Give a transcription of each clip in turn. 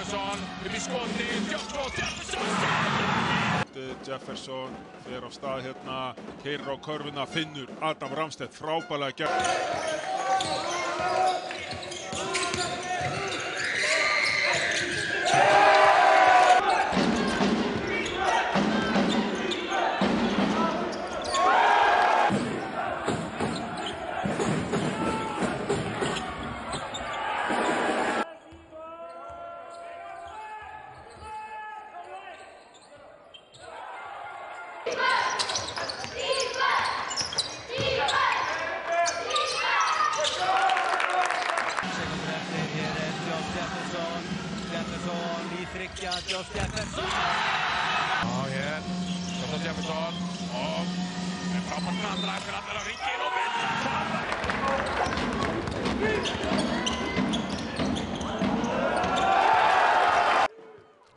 Jefferson upp í skotið, Jefferson! Jefferson fer á stað hérna, keyrir á körfuna, finnur Adam Ramstedt frábærlega gegn. Jefferson í þriggja, Josh Jefferson. Já, hér, Josh Jefferson og frábært framlag fyrir allar á hringinn og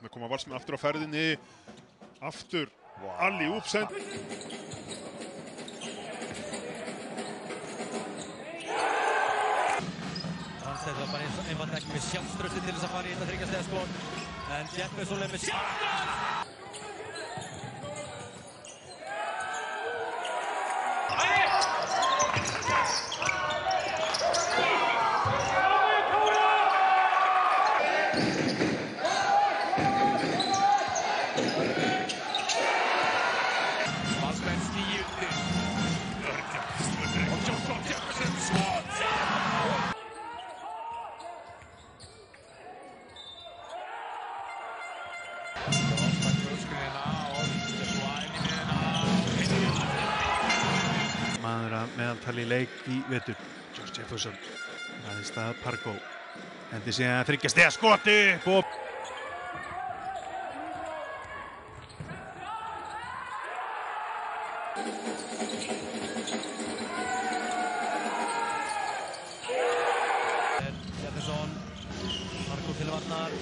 Með koma Valsmenn aftur á ferðinni, aftur alley-oop send. Ramstedt var bara einfalt ekki með sjálfstrausti til þess að fara í þetta þriggja stiga skot, en Jefferson með sjálfstraust. Valsmenn stíu undir. Og Josh Jefferson skot! Maður að meðaltali leik í vetur, Josh Jefferson, það stað Pargo, hendi síðan þriggja stiga skoti upp. Jefferson, Pargo til varnar,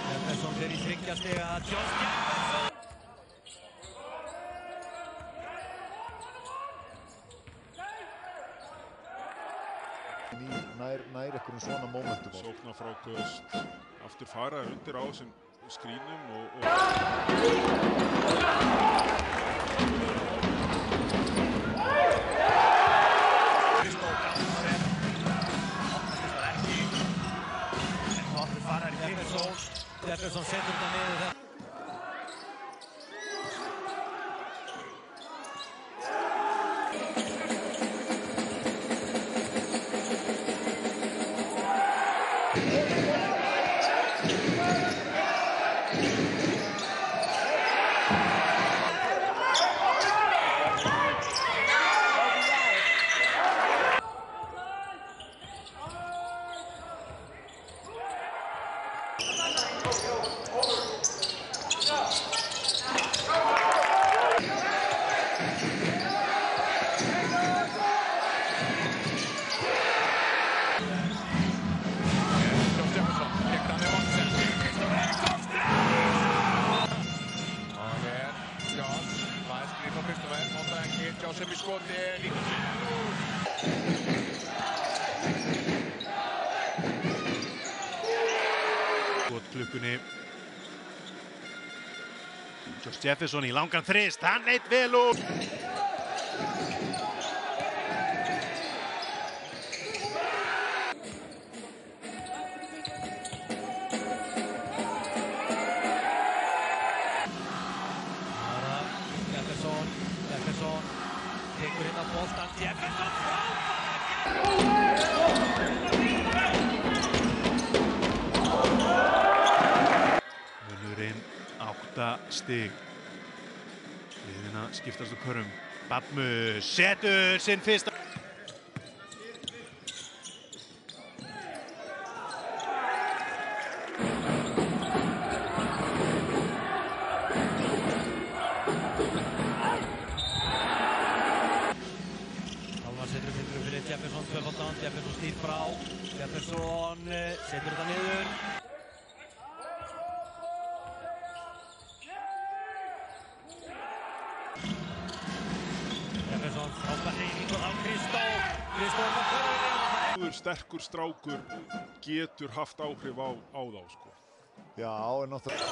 Jefferson fer í þriggja stiga, Josh Jefferson. Nær einhverjum svona momentum. Sóknar frá Göst, aftur faraðir undir á þessum skrínum og Jefferson setur þetta niður þetta. Sem í skoti líka. Skotklukkunni. Josh Jefferson í langan þrist, hann leit vel út. Jefferson tekur hérna boltan, Jefferson Munurinn 8 stig. Liðina skiptast á körfum. Badmu setur sinn fyrsta. setur fyrir Jefferson, tvöfaldan, Jefferson stýr frá, Jefferson setur þetta niður. Jefferson frábær hreyfing og þá Kristó var fyrir og það Sterkur strákur getur haft áhrif á þá, sko. Já, en náttúrulega.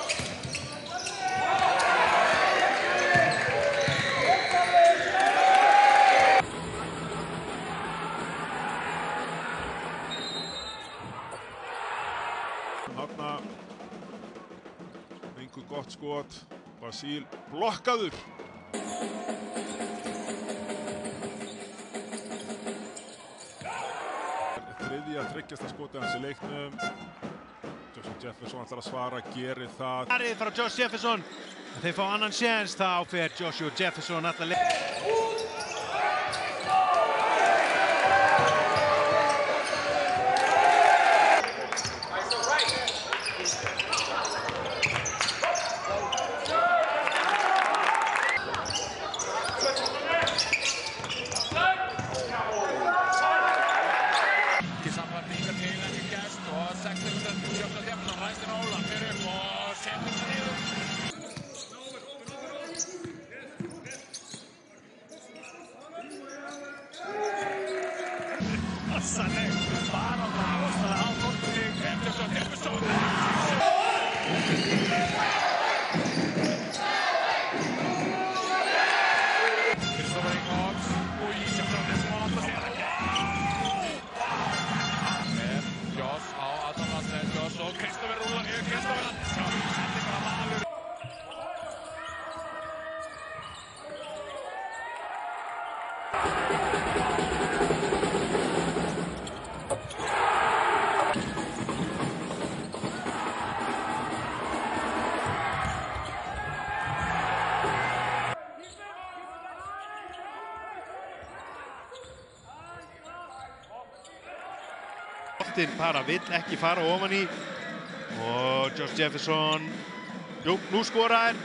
Þarna einhver gott skot. Basíl blokkaður. Þriðja tryggjasta skotið hans í leiknum. Joshua Jefferson ætlar að svara, gerir það. Farið frá Josh Jefferson. Þeir fá annan séns, þá fer Joshua Jefferson alla leið. Boltinn bara vill ekki fara ofan í og Josh Jefferson, jú, nú skorar.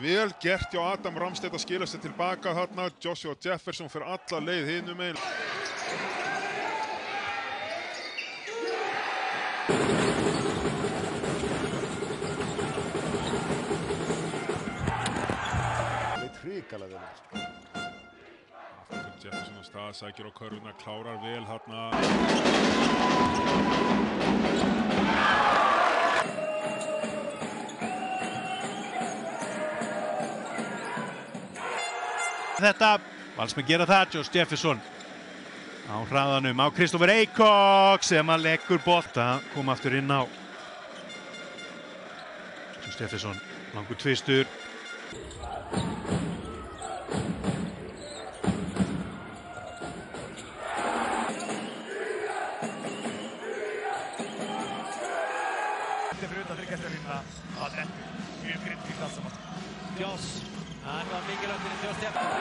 Vel gert hjá Adam Ramstedt að skila sér tilbaka þarna. Joshua Jefferson fyrir alla leið hinum megin. Leit hrikalega vel. Jefferson á stað, sækir á körfuna, klárar vel þarna. Þetta, Valsmenn gera það, Josh Jefferson á hraðanum á Kristoffer Eikok sem að leggur bolta, kom aftur inn á Josh Jefferson, langur tvistur. Þetta fyrir utan þriggjarstjörnuna, það er mjög grimt fyrir allt saman. Josh. Það var mikilvægt fyrir Josh Jefferson.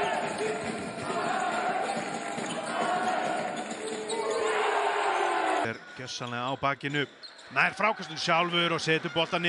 Er gjörsamlega á bakinu, nær frákastun sjálfur og setur boltann